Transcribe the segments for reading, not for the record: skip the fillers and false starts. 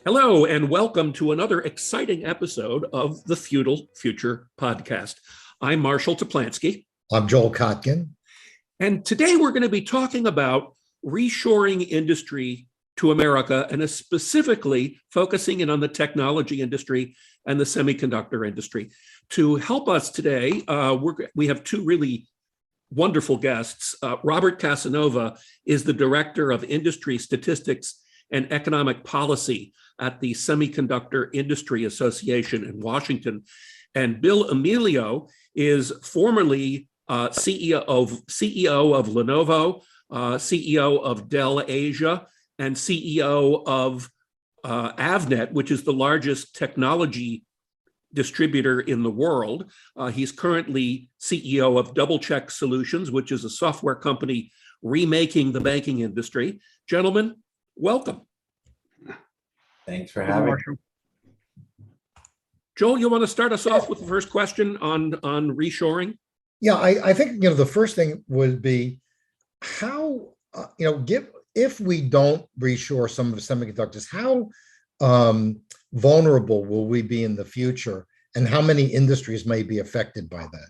Hello, and welcome to another exciting episode of the Feudal Future podcast. I'm Marshall Toplansky. I'm Joel Kotkin. And today we're going to be talking about reshoring industry to America, and specifically focusing in on the technology industry and the semiconductor industry. To help us today, we have two really wonderful guests. Robert Casanova is the Director of Industry Statistics and Economic Policy at the Semiconductor Industry Association in Washington. And Bill Amelio is formerly CEO of Lenovo, CEO of Dell Asia, and CEO of Avnet, which is the largest technology distributor in the world. He's currently CEO of DoubleCheck Solutions, which is a software company remaking the banking industry. Gentlemen, welcome. Thanks for having me. Joel, you want to start us off with the first question on reshoring? Yeah, I think the first thing would be how if we don't reshore some of the semiconductors, how vulnerable will we be in the future, and how many industries may be affected by that?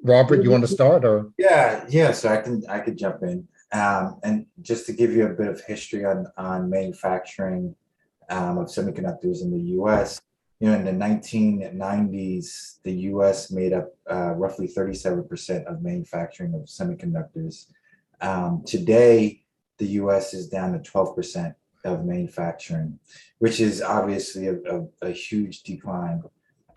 Robert, you want to start, or? Yeah. So I could jump in, and just to give you a bit of history on manufacturing of semiconductors in the U.S. In the 1990s, the U.S. made up roughly 37% of manufacturing of semiconductors. Today, the U.S. is down to 12% of manufacturing, which is obviously a huge decline,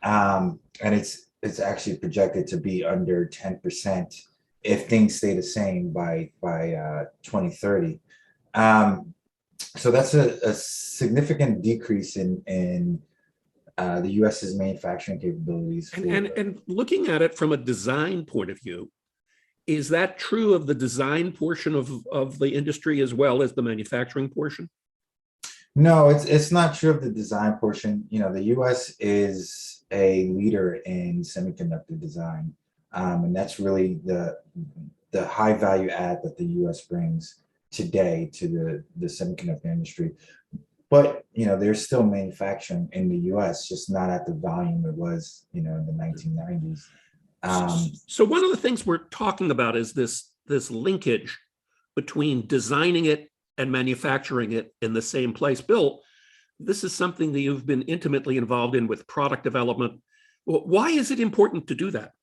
and it's actually projected to be under 10% if things stay the same by 2030. So that's a significant decrease in the U.S.'s manufacturing capabilities. And looking at it from a design point of view, is that true of the design portion of the industry as well as the manufacturing portion? No, it's not true of the design portion. The U.S. is a leader in semiconductor design, and that's really the high value add that the U.S. brings today to the semiconductor industry. But there's still manufacturing in the U.S., just not at the volume it was in the 1990s. So one of the things we're talking about is this linkage between designing it and manufacturing it in the same place. Bill, this is something that you've been intimately involved in with product development. Why is it important to do that?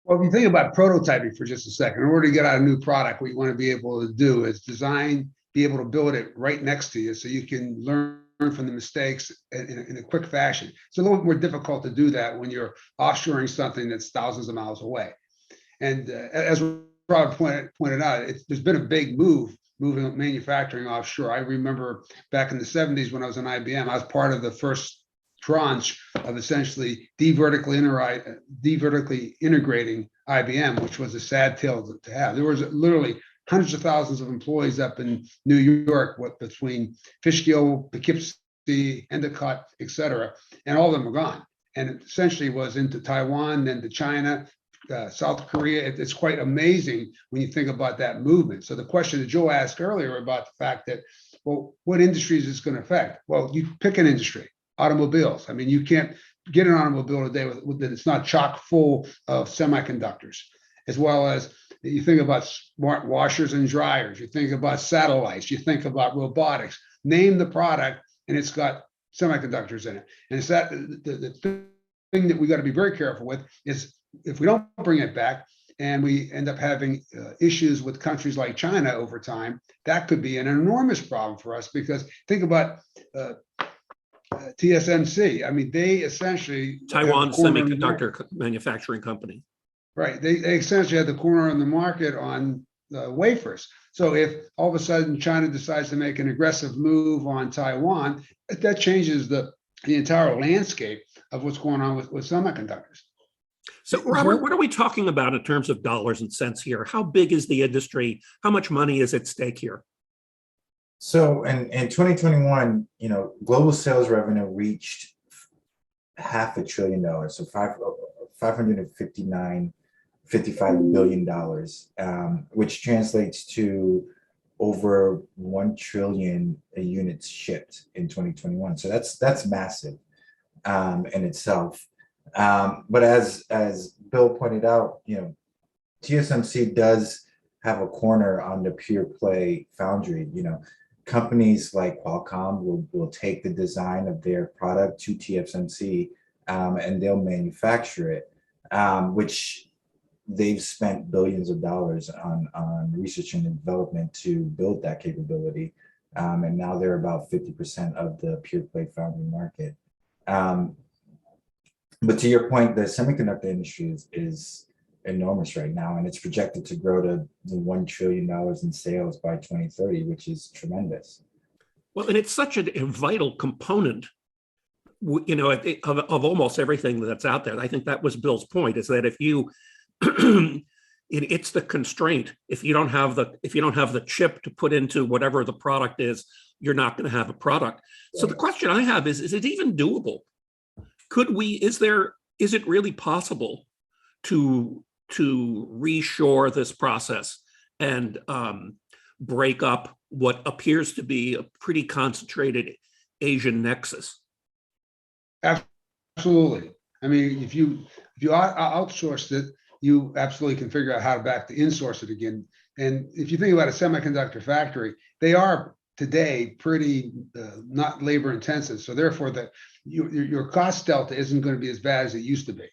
Well, if you think about prototyping for just a second, in order to get out a new product, what you want to be able to do is design, be able to build it right next to you so you can learn from the mistakes in a quick fashion. It's a little more difficult to do that when you're offshoring something that's thousands of miles away. And as Rob pointed out, there's been a big moving manufacturing offshore. I remember back in the 70s when I was in IBM, I was part of the first tranche of essentially de-vertically integrating IBM, which was a sad tale to have. There was literally hundreds of thousands of employees up in New York, between Fishkill, Poughkeepsie, Endicott, et cetera, and all of them were gone. And it essentially was into Taiwan, then to China, South Korea. It's quite amazing when you think about that movement. So the question that Joe asked earlier about the fact that, well, what industries is going to affect? Well, you pick an industry, automobiles. I mean, you can't get an automobile today that it's not chock full of semiconductors, as well as you think about smart washers and dryers, you think about satellites, you think about robotics. Name the product, and it's got semiconductors in it. And it's that the thing that we got to be very careful with is if we don't bring it back and we end up having issues with countries like China over time, that could be an enormous problem for us, because think about TSMC. I mean, they essentially Taiwan Semiconductor Manufacturing Company. Right. They essentially had the corner on the market on wafers. So if all of a sudden China decides to make an aggressive move on Taiwan, that changes the entire landscape of what's going on with semiconductors. So, Robert, what are we talking about in terms of dollars and cents here? How big is the industry? How much money is at stake here? So in 2021, global sales revenue reached $500 billion, so $555 billion, which translates to over 1 trillion units shipped in 2021. So that's massive in itself. But as Bill pointed out, TSMC does have a corner on the pure play foundry. Companies like Qualcomm will take the design of their product to TSMC, and they'll manufacture it, which they've spent billions of dollars on research and development to build that capability. And now they're about 50% of the pure play foundry market. But to your point, the semiconductor industry is enormous right now, and it's projected to grow to $1 trillion in sales by 2030, which is tremendous. Well, and it's such a vital component, of almost everything that's out there. I think that was Bill's point, is that if you, it's the constraint. If you don't have the chip to put into whatever the product is, you're not going to have a product. So the question I have is it even doable? Is it really possible to reshore this process and break up what appears to be a pretty concentrated Asian nexus? Absolutely. I mean, if you outsourced it, you absolutely can figure out how to back to insource it again. And if you think about a semiconductor factory, they are today pretty not labor intensive. So therefore, your cost delta isn't going to be as bad as it used to be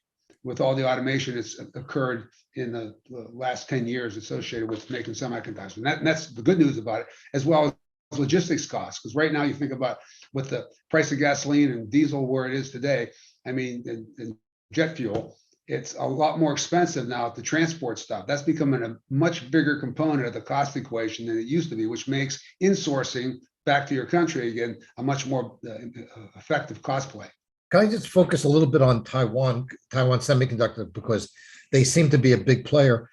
with all the automation that's occurred in the last 10 years associated with making semiconductors. And that's the good news about it, as well as logistics costs. Because right now you think about with the price of gasoline and diesel where it is today, I mean, and jet fuel, it's a lot more expensive now to transport stuff. That's becoming a much bigger component of the cost equation than it used to be, which makes insourcing back to your country again a much more effective cost play. Can I just focus a little bit on Taiwan Semiconductor, because they seem to be a big player.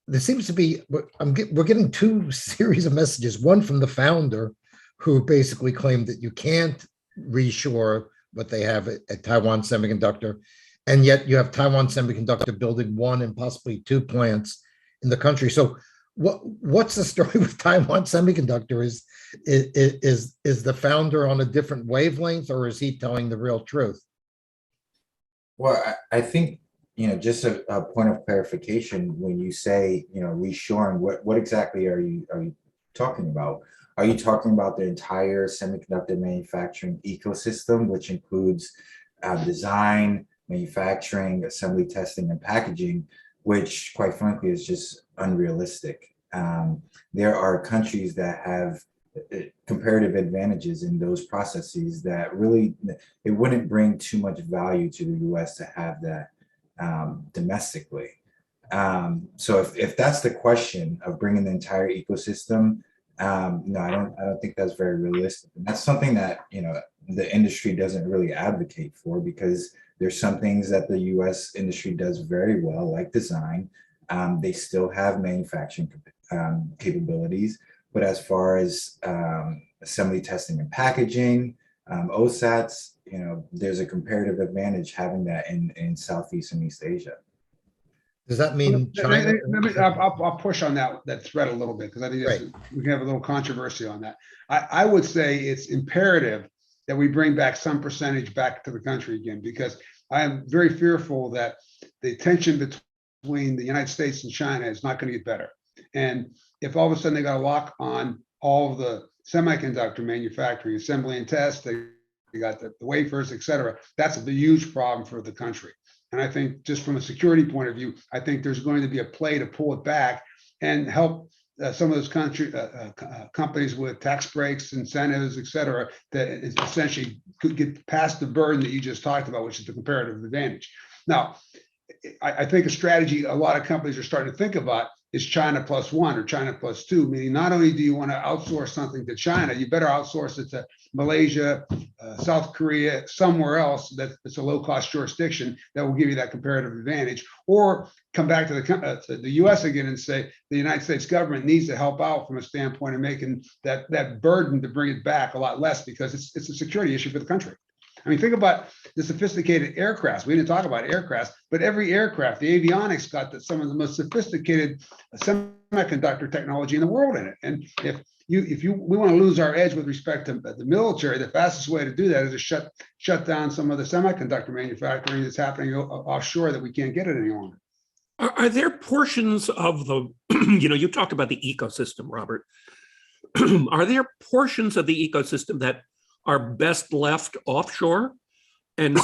There seems to be, we're getting two series of messages, one from the founder who basically claimed that you can't reshore what they have at Taiwan Semiconductor. And yet you have Taiwan Semiconductor building one and possibly two plants in the country. So what's the story with Taiwan Semiconductor? Is the founder on a different wavelength, or is he telling the real truth? Well, I think, just a point of clarification, when you say, reshoring, what exactly are you talking about? Are you talking about the entire semiconductor manufacturing ecosystem, which includes design, manufacturing, assembly, testing, and packaging, which quite frankly is just unrealistic? There are countries that have comparative advantages in those processes that really, it wouldn't bring too much value to the US to have that domestically. So if that's the question of bringing the entire ecosystem, no, I don't think that's very realistic. And that's something that, the industry doesn't really advocate for, because there's some things that the US industry does very well, like design. They still have manufacturing capabilities, but as far as assembly, testing, and packaging, OSATs, there's a comparative advantage having that in Southeast and East Asia. Does that mean China? I'll push on that thread a little bit, because I think we can have a little controversy on that. I would say it's imperative that we bring back some percentage back to the country again, because I am very fearful that the tension between the United States and China is not going to get better. And if all of a sudden they got a lock on all of the semiconductor manufacturing, assembly, and test, they got the wafers, et cetera, that's a huge problem for the country. And I think just from a security point of view, I think there's going to be a play to pull it back and help some of those companies with tax breaks, incentives, et cetera, that essentially could get past the burden that you just talked about, which is the comparative advantage. Now, I think a strategy a lot of companies are starting to think about is China plus one or China plus two, meaning not only do you want to outsource something to China, you better outsource it to Malaysia, South Korea, somewhere else that's a low-cost jurisdiction that will give you that comparative advantage, or come back to the U.S. again and say the United States government needs to help out from a standpoint of making that burden to bring it back a lot less, because it's a security issue for the country. I mean, think about the sophisticated aircraft. We didn't talk about aircraft, but every aircraft, the avionics got some of the most sophisticated semiconductor technology in the world in it. And if we want to lose our edge with respect to the military, the fastest way to do that is to shut down some of the semiconductor manufacturing that's happening offshore that we can't get it any longer. Are there portions of the, you talked about the ecosystem, Robert. Are there portions of the ecosystem that are best left offshore? And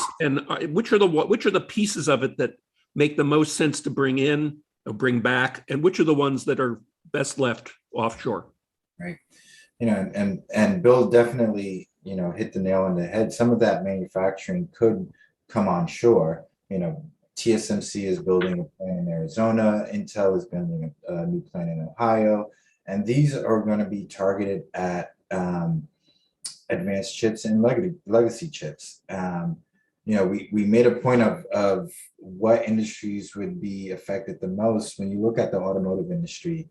which are the pieces of it that make the most sense to bring in or bring back? And which are the ones that are best left offshore? Right. And Bill definitely, hit the nail on the head. Some of that manufacturing could come onshore. TSMC is building a plant in Arizona. Intel is building a new plant in Ohio. And these are going to be targeted at advanced chips and legacy chips. We made a point of what industries would be affected the most. When you look at the automotive industry,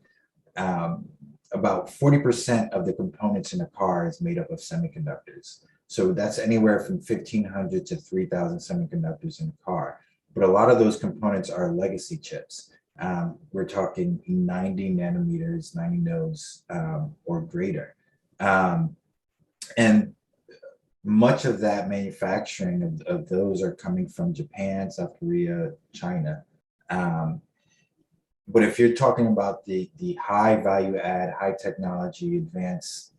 about 40% of the components in a car is made up of semiconductors. So that's anywhere from 1,500 to 3,000 semiconductors in a car. But a lot of those components are legacy chips. We're talking 90 nanometers, 90 nodes or greater. And much of that manufacturing of those are coming from Japan, South Korea, China. But if you're talking about the high value add, high technology, advanced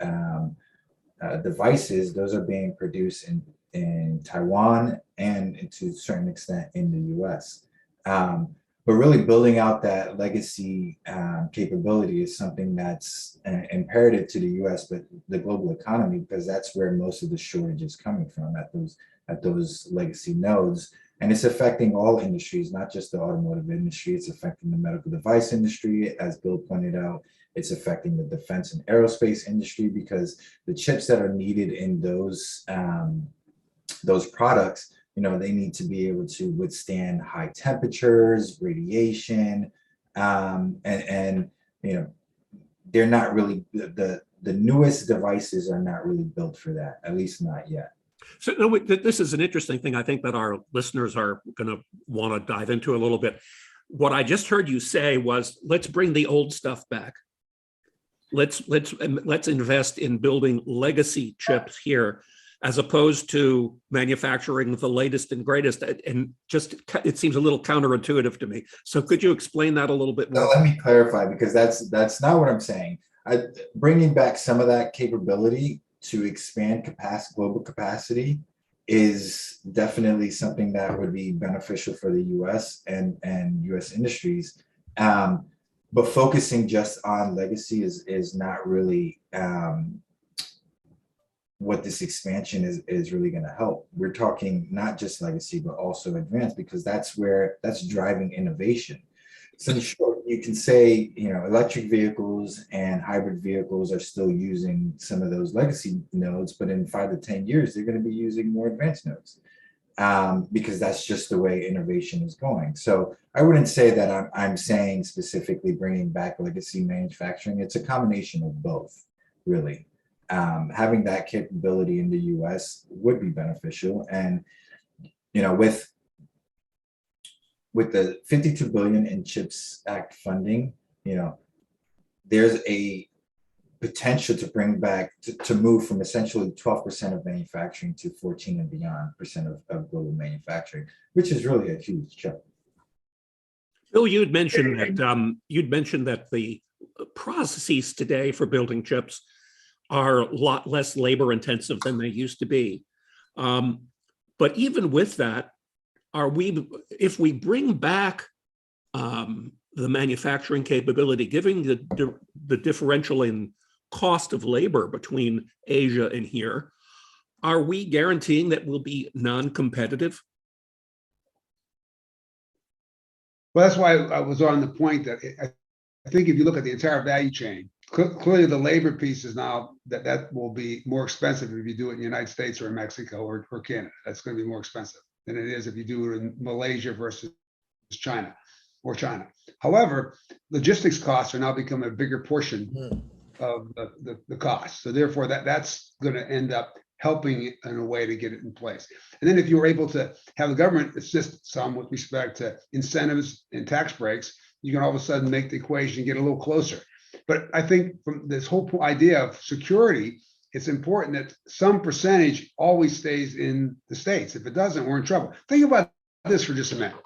devices, those are being produced in Taiwan and to a certain extent in the US. But really building out that legacy capability is something that's imperative to the US, but the global economy, because that's where most of the shortage is coming from, at those legacy nodes. And it's affecting all industries, not just the automotive industry. It's affecting the medical device industry, as Bill pointed out. It's affecting the defense and aerospace industry, because the chips that are needed in those products, they need to be able to withstand high temperatures, radiation, and they're not really, the newest devices are not really built for that, at least not yet. So this is an interesting thing I think that our listeners are going to want to dive into a little bit. What I just heard you say was, let's bring the old stuff back. Let's invest in building legacy chips here, as opposed to manufacturing the latest and greatest. And just, it seems a little counterintuitive to me. So could you explain that a little bit more? So let me clarify, because that's not what I'm saying. Bringing back some of that capability to expand global capacity is definitely something that would be beneficial for the US and US industries. But focusing just on legacy is not really what this expansion is really going to help. We're talking not just legacy, but also advanced, because that's driving innovation. So in short, you can say, electric vehicles and hybrid vehicles are still using some of those legacy nodes, but in 5 to 10 years, they're going to be using more advanced nodes, because that's just the way innovation is going. So I wouldn't say that I'm saying specifically bringing back legacy manufacturing. It's a combination of both, really. Having that capability in the US would be beneficial. And, with the 52 billion in CHIPS Act funding, there's a potential to bring back, to move from essentially 12% of manufacturing to 14 and beyond percent of global manufacturing, which is really a huge jump. Bill, you'd mentioned that the processes today for building chips are a lot less labor intensive than they used to be. But even with that, if we bring back the manufacturing capability, giving the differential in cost of labor between Asia and here, are we guaranteeing that we'll be non-competitive? Well, that's why I was on the point that I think if you look at the entire value chain, clearly the labor piece is now that will be more expensive if you do it in the United States or in Mexico or Canada. That's going to be more expensive than it is if you do it in Malaysia versus China or China. However, logistics costs are now becoming a bigger portion of the cost. So therefore, that's going to end up helping in a way to get it in place. And then if you were able to have the government assist some with respect to incentives and tax breaks, you can all of a sudden make the equation get a little closer. But I think from this whole idea of security, it's important that some percentage always stays in the States. If it doesn't, we're in trouble. Think about this for just a minute.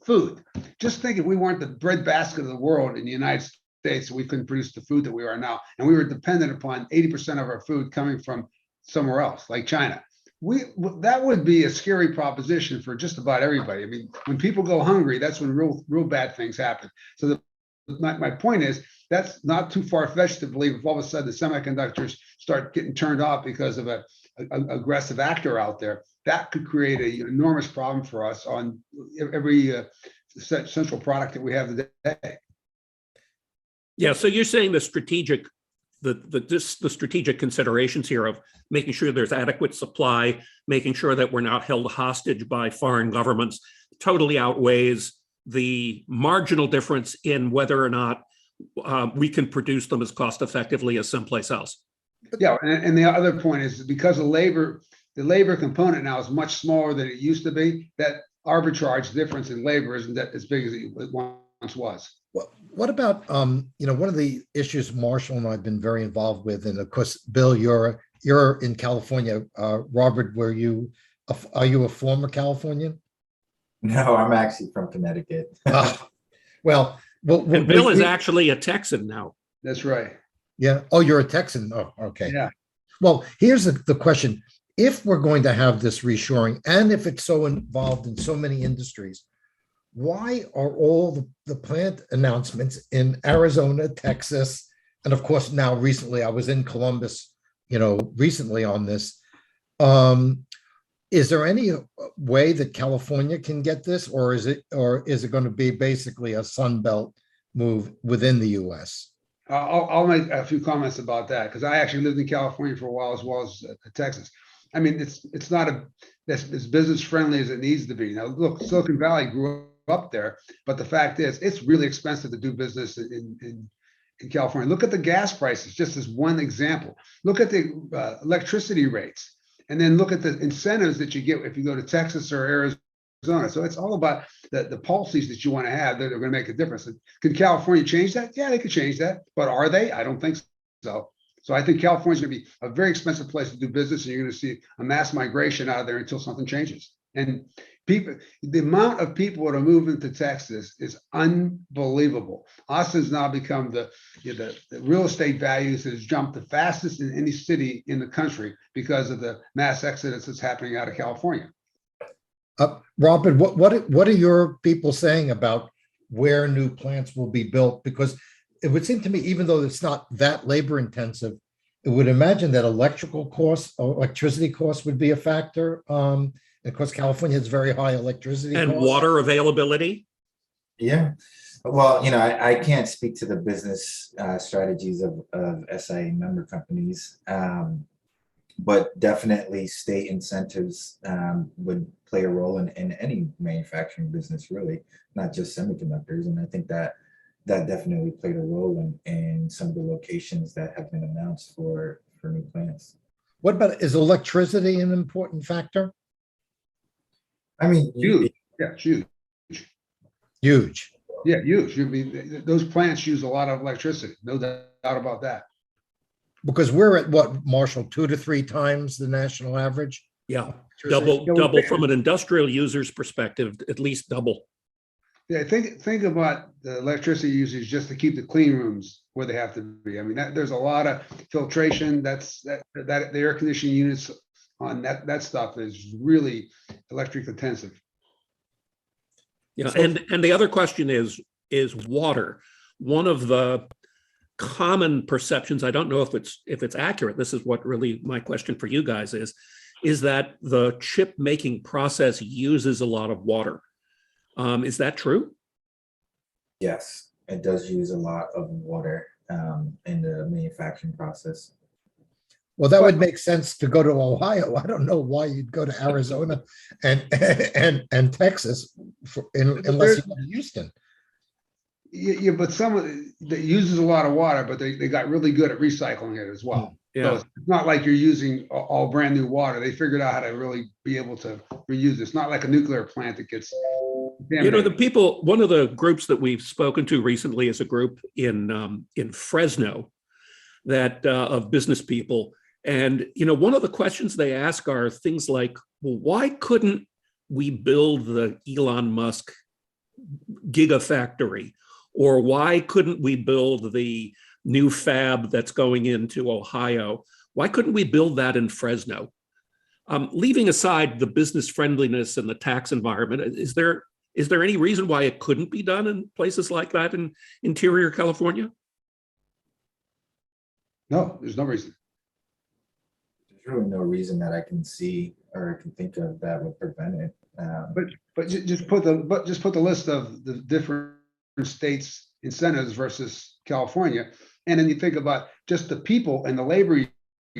Food. Just think if we weren't the breadbasket of the world in the United States, we couldn't produce the food that we are now. And we were dependent upon 80% of our food coming from somewhere else, like China. That would be a scary proposition for just about everybody. I mean, when people go hungry, that's when real bad things happen. So my point is, that's not too far-fetched to believe if all of a sudden the semiconductors start getting turned off because of an aggressive actor out there, that could create an enormous problem for us on every central product that we have today. Yeah, so you're saying the strategic considerations here of making sure there's adequate supply, making sure that we're not held hostage by foreign governments, totally outweighs the marginal difference in whether or not we can produce them as cost effectively as someplace else. Yeah, and the other point is because of labor, the labor component now is much smaller than it used to be. That arbitrage difference in labor isn't that as big as it once was. Well, what about one of the issues Marshall and I've been very involved with, and of course, Bill, you're in California. Robert, are you a former Californian? No, I'm actually from Connecticut. Well, and Bill is actually a Texan now. That's right. Yeah. Oh, you're a Texan. Oh, okay. Yeah. Well, here's the question. If we're going to have this reshoring, and if it's so involved in so many industries, why are all the plant announcements in Arizona, Texas, and of course now recently I was in Columbus, recently on this. Is there any way that California can get this, or is it going to be basically a Sun Belt move within the U.S.? I'll make a few comments about that because I actually lived in California for a while as well as Texas. I mean, it's not as business friendly as it needs to be. Now, look, Silicon Valley grew up there, but the fact is, it's really expensive to do business in California. Look at the gas prices, just as one example. Look at the electricity rates, and then look at the incentives that you get if you go to Texas or Arizona. So it's all about the policies that you want to have that are going to make a difference. Can California change that? Yeah, they could change that, but are they? I don't think so. So I think California is going to be a very expensive place to do business, and you're going to see a mass migration out of there until something changes. And the amount of people that are moving to Texas is unbelievable. Austin's now become the real estate values has jumped the fastest in any city in the country because of the mass exodus that's happening out of California. Robert, what are your people saying about where new plants will be built? Because it would seem to me, even though it's not that labor intensive, it would imagine that electricity costs would be a factor. Of course, California has very high electricity and costs. Water availability. Yeah. Well, I can't speak to the business strategies of SIA member companies, but definitely state incentives would play a role in any manufacturing business, really, not just semiconductors. And I think that definitely played a role in some of the locations that have been announced for new plants. What about, is electricity an important factor? I mean, huge. Yeah, huge. Huge. Yeah, huge. I mean, those plants use a lot of electricity. No doubt about that. Because we're at what, Marshall, 2 to 3 times the national average? Yeah, double from an industrial user's perspective, at least double. Yeah, think about the electricity usage just to keep the clean rooms where they have to be. I mean, there's a lot of filtration. That the air conditioning units on that stuff is really electric intensive. Yeah, and the other question is water. One of the common perceptions, I don't know if it's accurate, this is what really my question for you guys is that the chip making process uses a lot of water. Is that true? Yes, it does use a lot of water in the manufacturing process. Well, that would make sense to go to Ohio. I don't know why you'd go to Arizona and Texas unless you go to Houston. Yeah, but some of that uses a lot of water, but they got really good at recycling it as well. Yeah. it's not like you're using all brand new water. They figured out how to really be able to reuse it. It's not like a nuclear plant that gets The people, one of the groups that we've spoken to recently is a group in Fresno that of business people. And, one of the questions they ask are things like, well, why couldn't we build the Elon Musk gigafactory? Or why couldn't we build the new fab that's going into Ohio? Why couldn't we build that in Fresno? Leaving aside the business friendliness and the tax environment, is there any reason why it couldn't be done in places like that in interior California? No, there's no reason. There's really no reason that I can see or I can think of that would prevent it. But just put the list of the different states' incentives versus California, and then you think about just the people and the labor you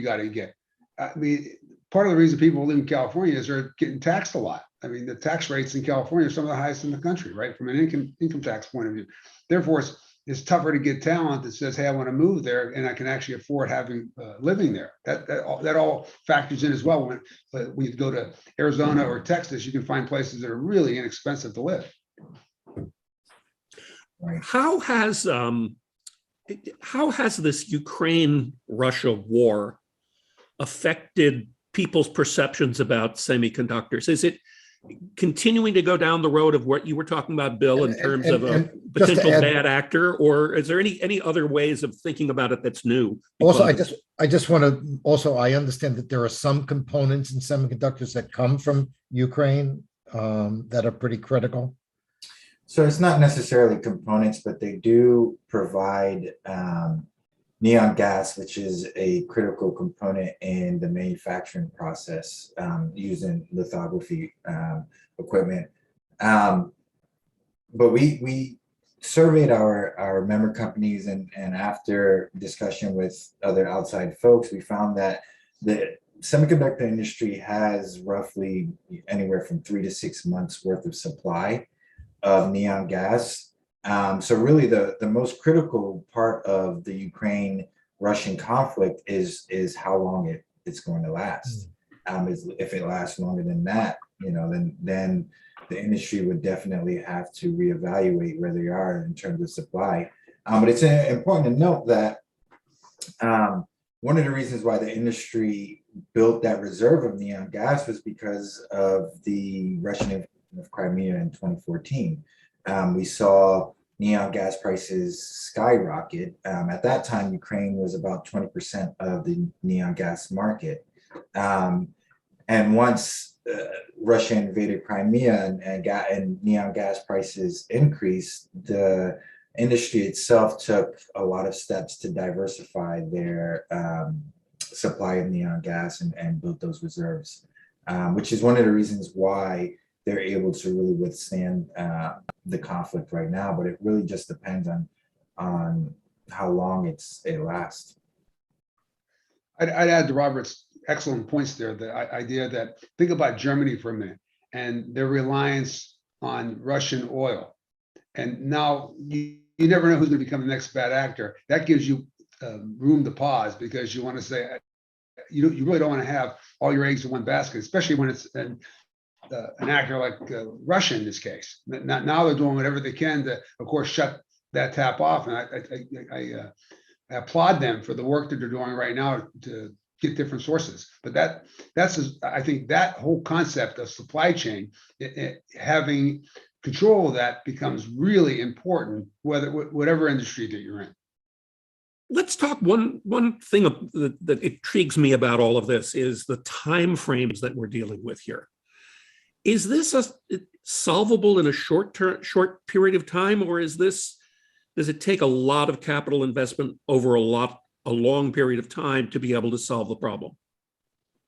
got to get. I mean, part of the reason people live in California is they're getting taxed a lot. I mean, the tax rates in California are some of the highest in the country, right? From an income tax point of view. Therefore, it's tougher to get talent that says, "Hey, I want to move there, and I can actually afford having living there." That all factors in as well. When you go to Arizona or Texas, you can find places that are really inexpensive to live. How has this Ukraine-Russia war affected people's perceptions about semiconductors? Is it continuing to go down the road of what you were talking about, Bill, in terms of a potential bad actor, or is there any other ways of thinking about it that's new? Also, I just want to also, I understand that there are some components in semiconductors that come from Ukraine that are pretty critical. So it's not necessarily components, but they do provide neon gas, which is a critical component in the manufacturing process using lithography equipment. But we surveyed our member companies, and after discussion with other outside folks, we found that the semiconductor industry has roughly anywhere from 3 to 6 months worth of supply of neon gas. So really the most critical part of the Ukraine-Russian conflict is how long it's going to last. If it lasts longer than that, then the industry would definitely have to reevaluate where they are in terms of supply. But it's important to note that one of the reasons why the industry built that reserve of neon gas was because of the Russian invasion of Crimea in 2014. We saw neon gas prices skyrocket. At that time, Ukraine was about 20% of the neon gas market. And once Russia invaded Crimea and neon gas prices increased, the industry itself took a lot of steps to diversify their supply of neon gas and build those reserves, which is one of the reasons why they're able to really withstand the conflict right now. But it really just depends on how long it lasts. I'd add to Robert's excellent points there, the idea that, think about Germany for a minute and their reliance on Russian oil. And now you never know who's going to become the next bad actor. That gives you room to pause, because you want to say, you really don't want to have all your eggs in one basket, especially when it's an actor like Russia in this case. Now they're doing whatever they can to, of course, shut that tap off. And I applaud them for the work that they're doing right now to get different sources. But I think that whole concept of supply chain, having control of that becomes really important, whatever industry that you're in. Let's talk one thing that intrigues me about all of this is the time frames that we're dealing with here. Is this solvable in a short period of time, or does it take a lot of capital investment over a long period of time to be able to solve the problem?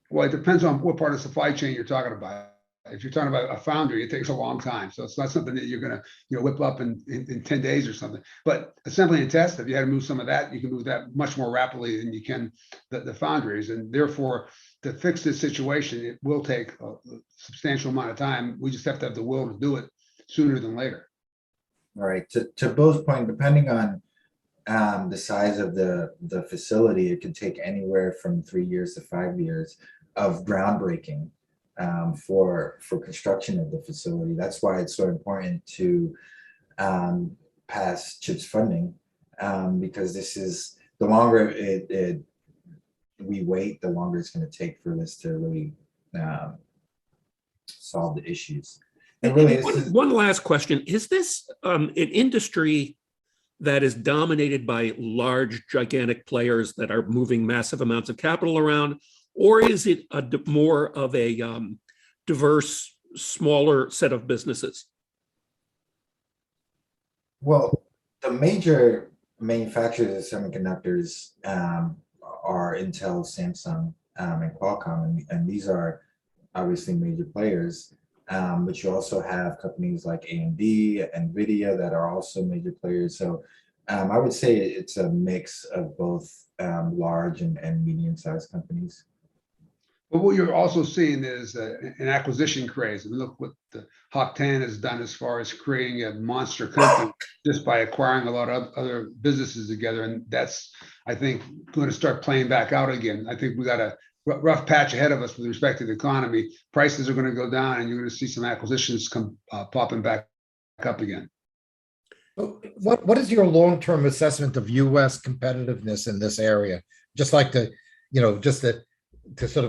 Well, it depends on what part of the supply chain you're talking about. If you're talking about a foundry, it takes a long time. So it's not something that you're going to whip up in 10 days or something. But assembly and test, if you had to move some of that, you can move that much more rapidly than you can the foundries. And therefore, to fix this situation, it will take a substantial amount of time. We just have to have the will to do it sooner than later. All right. To Bill's point, depending on the size of the facility, it could take anywhere from 3 years to 5 years of groundbreaking for construction of the facility. That's why it's so important to pass CHIPS funding, because this is the longer we wait, the longer it's going to take for this to really solve the issues. And really, one last question: is this an industry that is dominated by large, gigantic players that are moving massive amounts of capital around, or is it more of a diverse, smaller set of businesses? Well, the major manufacturers of semiconductors are Intel, Samsung, and Qualcomm, and these are obviously major players. But you also have companies like AMD, NVIDIA that are also major players. So I would say it's a mix of both large and medium-sized companies. But what you're also seeing is an acquisition craze. I mean, look what the Hawk 10 has done as far as creating a monster company just by acquiring a lot of other businesses together. And that's, I think, going to start playing back out again. I think we got a rough patch ahead of us with respect to the economy. Prices are going to go down, and you're going to see some acquisitions come popping back up again. What is your long-term assessment of U.S. competitiveness in this area? Just like to, just to sort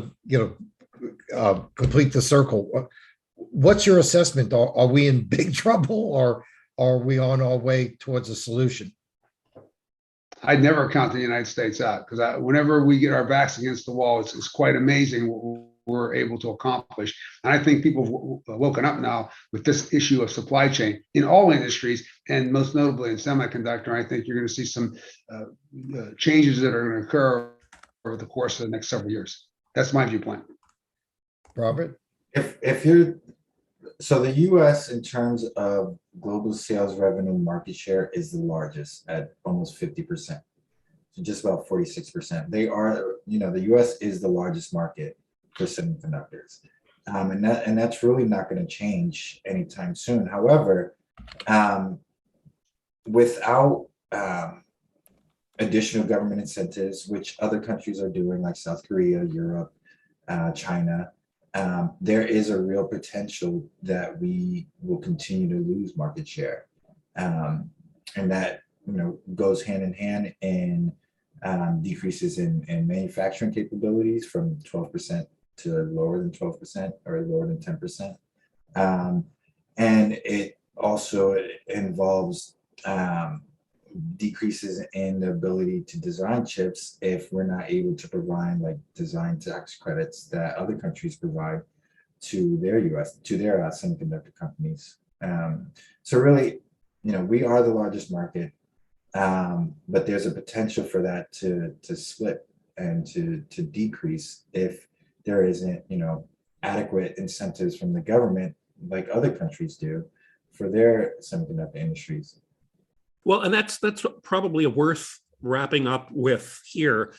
of, complete the circle. What's your assessment? Are we in big trouble, or are we on our way towards a solution? I'd never count the United States out, because whenever we get our backs against the wall, it's quite amazing what we're able to accomplish. And I think people have woken up now with this issue of supply chain in all industries, and most notably in semiconductor. I think you're going to see some changes that are going to occur over the course of the next several years. That's my viewpoint. Robert? So the U.S. in terms of global sales revenue market share is the largest at almost 50%, so just about 46%. They are, the U.S. is the largest market for semiconductors, and that's really not going to change anytime soon. However, without additional government incentives, which other countries are doing, like South Korea, Europe, China, there is a real potential that we will continue to lose market share, and that goes hand in hand in decreases in manufacturing capabilities from 12% to lower than 12% or lower than 10%, and it also involves decreases in the ability to design chips if we're not able to provide like design tax credits that other countries provide to their semiconductor companies. So really, we are the largest market, but there's a potential for that to split and to decrease if there isn't adequate incentives from the government like other countries do for their semiconductor industries. Well, and that's probably worth wrapping up with here.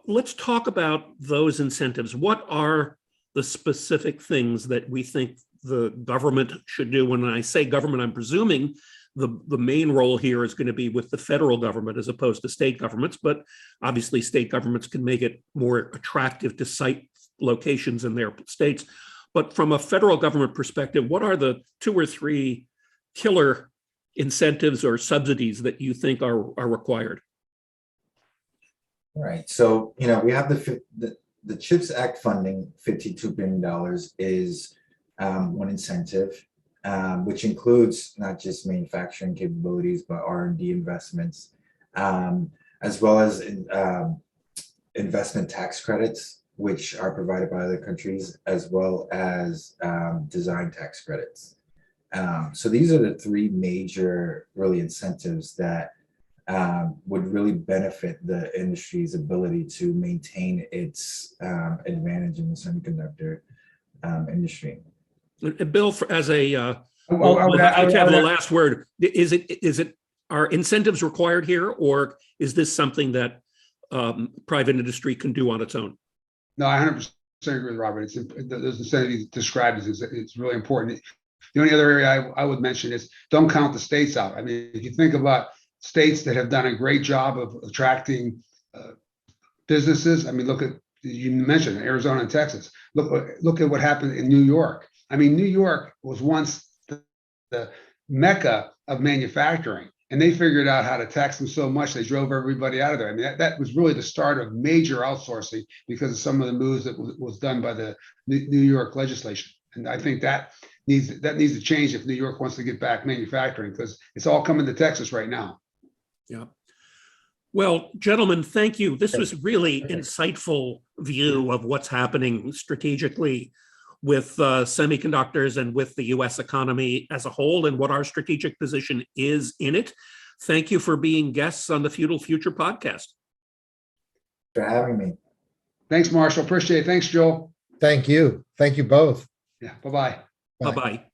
Let's talk about those incentives. What are the specific things that we think the government should do? When I say government, I'm presuming the main role here is going to be with the federal government as opposed to state governments, but obviously state governments can make it more attractive to site locations in their states. But from a federal government perspective, what are the 2 or 3 killer incentives or subsidies that you think are required? Right. So, we have the CHIPS Act funding, $52 billion is one incentive, which includes not just manufacturing capabilities, but R&D investments, as well as investment tax credits, which are provided by other countries, as well as design tax credits. So these are the 3 major really incentives that would really benefit the industry's ability to maintain its advantage in the semiconductor industry. Bill, as a to have the last word, are incentives required here, or is this something that private industry can do on its own? No, I 100% agree with Robert. Those incentives described it's really important. The only other area I would mention is don't count the states out. I mean, if you think about states that have done a great job of attracting businesses. I mean, look at, you mentioned Arizona and Texas. Look at what happened in New York. I mean, New York was once the mecca of manufacturing, and they figured out how to tax them so much they drove everybody out of there. I mean, that was really the start of major outsourcing because of some of the moves that was done by the New York legislation. And I think that needs to change if New York wants to get back manufacturing, because it's all coming to Texas right now. Yeah. Well, gentlemen, thank you. This was really insightful view of what's happening strategically with semiconductors and with the U.S. economy as a whole and what our strategic position is in it. Thank you for being guests on the Feudal Future podcast. For having me. Thanks, Marshall. Appreciate it. Thanks, Joel. Thank you. Thank you both. Yeah. Bye-bye. Bye. Bye-bye.